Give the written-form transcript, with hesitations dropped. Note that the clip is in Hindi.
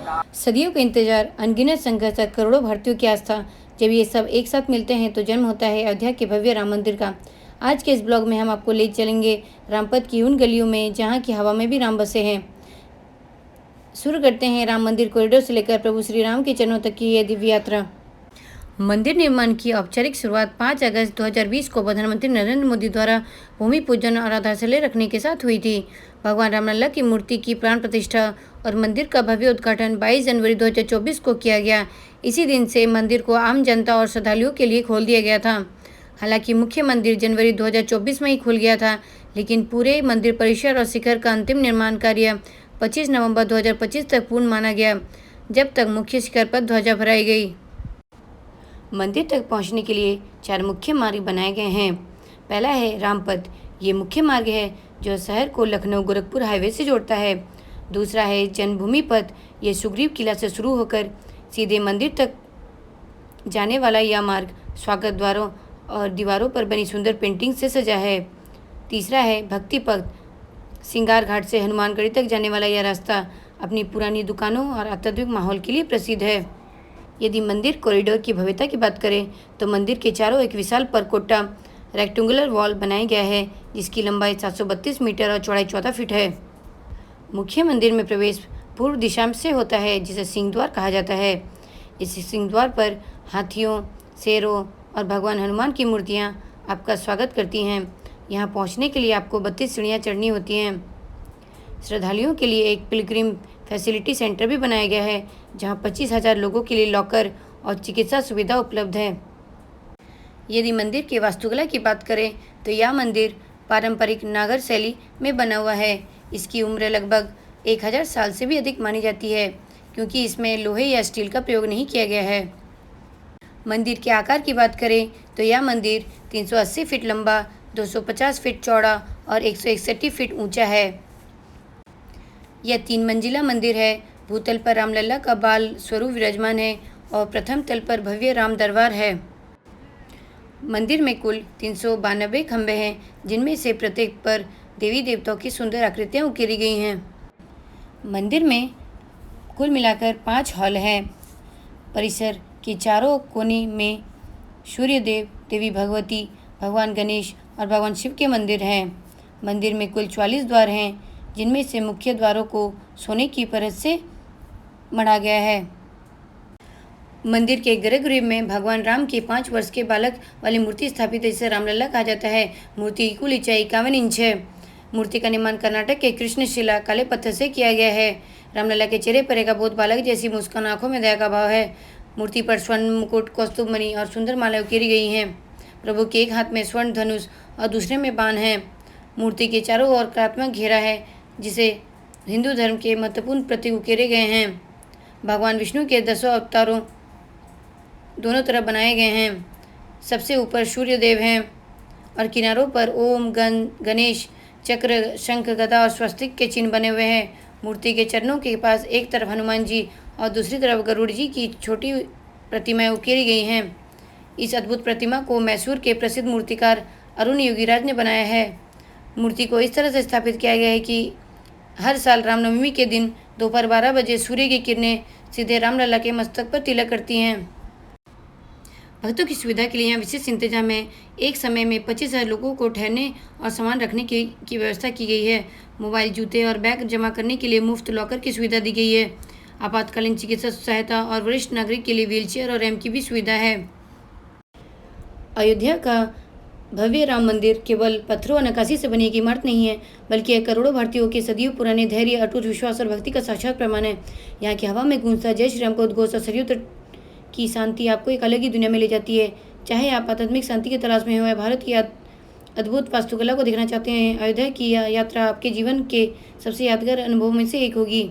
सदियों का इंतजार, अनगिनत संघर्ष और करोड़ों भारतीयों की आस्था, जब ये सब एक साथ मिलते हैं तो जन्म होता है अयोध्या के भव्य राम मंदिर का। आज के इस ब्लॉग में हम आपको ले चलेंगे रामपथ की उन गलियों में जहाँ की हवा में भी राम बसे हैं। शुरू करते हैं राम मंदिर कॉरिडोर से लेकर प्रभु श्री राम के चरणों तक की यह दिव्य यात्रा। मंदिर निर्माण की औपचारिक शुरुआत 5 अगस्त 2020 को प्रधानमंत्री नरेंद्र मोदी द्वारा भूमि पूजन और आधारशिला रखने के साथ हुई थी। भगवान रामलला की मूर्ति की प्राण प्रतिष्ठा और मंदिर का भव्य उद्घाटन 22 जनवरी 2024 को किया गया। इसी दिन से मंदिर को आम जनता और श्रद्धालुओं के लिए खोल दिया गया था। हालांकि मुख्य मंदिर जनवरी 2024 में ही खुल गया था, लेकिन पूरे मंदिर परिसर और शिखर का अंतिम निर्माण कार्य 25 नवंबर 2025 तक पूर्ण माना गया, जब तक मुख्य शिखर पर ध्वजा फहराई गई। मंदिर तक पहुंचने के लिए 4 मुख्य मार्ग बनाए गए हैं। पहला है रामपथ। ये मुख्य मार्ग है जो शहर को लखनऊ गोरखपुर हाईवे से जोड़ता है। दूसरा है जन्मभूमि पथ। ये सुग्रीव किला से शुरू होकर सीधे मंदिर तक जाने वाला यह मार्ग स्वागत द्वारों और दीवारों पर बनी सुंदर पेंटिंग से सजा है। तीसरा है भक्ति पथ। सिंगार घाट से हनुमानगढ़ी तक जाने वाला यह रास्ता अपनी पुरानी दुकानों और आध्यात्मिक माहौल के लिए प्रसिद्ध है। यदि मंदिर कॉरिडोर की भव्यता की बात करें तो मंदिर के चारों एक विशाल परकोटा रेक्टेंगुलर वॉल बनाया गया है, जिसकी लंबाई 732 मीटर और चौड़ाई 14 फीट है। मुख्य मंदिर में प्रवेश पूर्व दिशा से होता है, जिसे सिंहद्वार कहा जाता है। इस सिंहद्वार पर हाथियों, शेरों और भगवान हनुमान की मूर्तियां आपका स्वागत करती हैं। यहां पहुंचने के लिए आपको 32 सीढ़ियां चढ़नी होती हैं। श्रद्धालुओं के लिए एक पिलग्रिम फैसिलिटी सेंटर भी बनाया गया है, जहां 25,000 लोगों के लिए लॉकर और चिकित्सा सुविधा उपलब्ध है। यदि मंदिर के वास्तुकला की बात करें तो यह मंदिर पारंपरिक नागर शैली में बना हुआ है। इसकी उम्र लगभग 1000 साल से भी अधिक मानी जाती है, क्योंकि इसमें लोहे या स्टील का प्रयोग नहीं किया गया है। मंदिर के आकार की बात करें तो यह मंदिर 380 फीट लंबा, 250 फीट चौड़ा और 161 फीट ऊंचा है। यह 3 मंजिला मंदिर है। भूतल पर रामलला का बाल स्वरूप विराजमान है और प्रथम तल पर भव्य राम दरबार है। मंदिर में कुल 392 खंभे हैं, जिनमें से प्रत्येक पर देवी देवताओं की सुंदर आकृतियां उकेरी गई हैं। मंदिर में कुल मिलाकर 5 हॉल हैं। परिसर के चारों कोने में सूर्यदेव, देवी भगवती, भगवान गणेश और भगवान शिव के मंदिर हैं। मंदिर में कुल 44 द्वार हैं, जिनमें से मुख्य द्वारों को सोने की परत से मढ़ा गया है। मंदिर के गर्भगृह में भगवान राम के 5 वर्ष के बालक वाली मूर्ति स्थापित है, जिसे रामलला कहा जाता है। मूर्ति की कुल ऊंचाई 51 इंच है। मूर्ति का निर्माण कर्नाटक के कृष्णशिला काले पत्थर से किया गया है। रामलला के चेहरे पर एक अबोध बालक जैसी मुस्कान, आंखों में दया का भाव है। मूर्ति पर स्वर्ण मुकुट, कौस्तुभ मणि और सुंदर मालाएं उकेरी गई हैं। प्रभु के एक हाथ में स्वर्ण धनुष और दूसरे में बाण है। मूर्ति के चारों ओर कलात्मक घेरा है, जिसे हिंदू धर्म के महत्वपूर्ण प्रतीक उकेरे गए हैं। भगवान विष्णु के 10 अवतारों दोनों तरफ बनाए गए हैं। सबसे ऊपर सूर्यदेव हैं और किनारों पर ओम, गणेश, चक्र, शंख, गदा और स्वस्तिक के चिन्ह बने हुए हैं। मूर्ति के चरणों के पास एक तरफ हनुमान जी और दूसरी तरफ गरुड़ जी की छोटी प्रतिमाएं उकेरी गई हैं। इस अद्भुत प्रतिमा को मैसूर के प्रसिद्ध मूर्तिकार अरुण योगीराज ने बनाया है। मूर्ति को इस तरह से स्थापित किया गया है कि हर साल रामनवमी के दिन दोपहर 12 बजे सूर्य की किरणें सीधे रामलला के मस्तक पर तिलक करती हैं। भक्तों की सुविधा के लिए यहाँ विशेष इंतजाम है। एक समय में 25,000 लोगों को ठहरने और सामान रखने की व्यवस्था की गई है। मोबाइल, जूते और बैग जमा करने के लिए मुफ्त लॉकर की सुविधा दी गई है। आपातकालीन चिकित्सा सहायता और वरिष्ठ नागरिक के लिए व्हीलचेयर और रैंप की भी सुविधा है। अयोध्या का भव्य राम मंदिर केवल पत्थरों और नक्काशी से बनी एक इमारत नहीं है, बल्कि यह करोड़ों भारतीयों के सदियों पुराने धैर्य, अटूट विश्वास और भक्ति का साक्षात प्रमाण है। यहाँ की हवा में गूंजता जय श्री राम का उद्घोष और सरयू तट की शांति आपको एक अलग ही दुनिया में ले जाती है। चाहे आप आध्यात्मिक शांति की तलाश में हो या भारत की अद्भुत वास्तुकला को देखना चाहते हैं, अयोध्या की यह यात्रा आपके जीवन के सबसे यादगार अनुभवों में से एक होगी।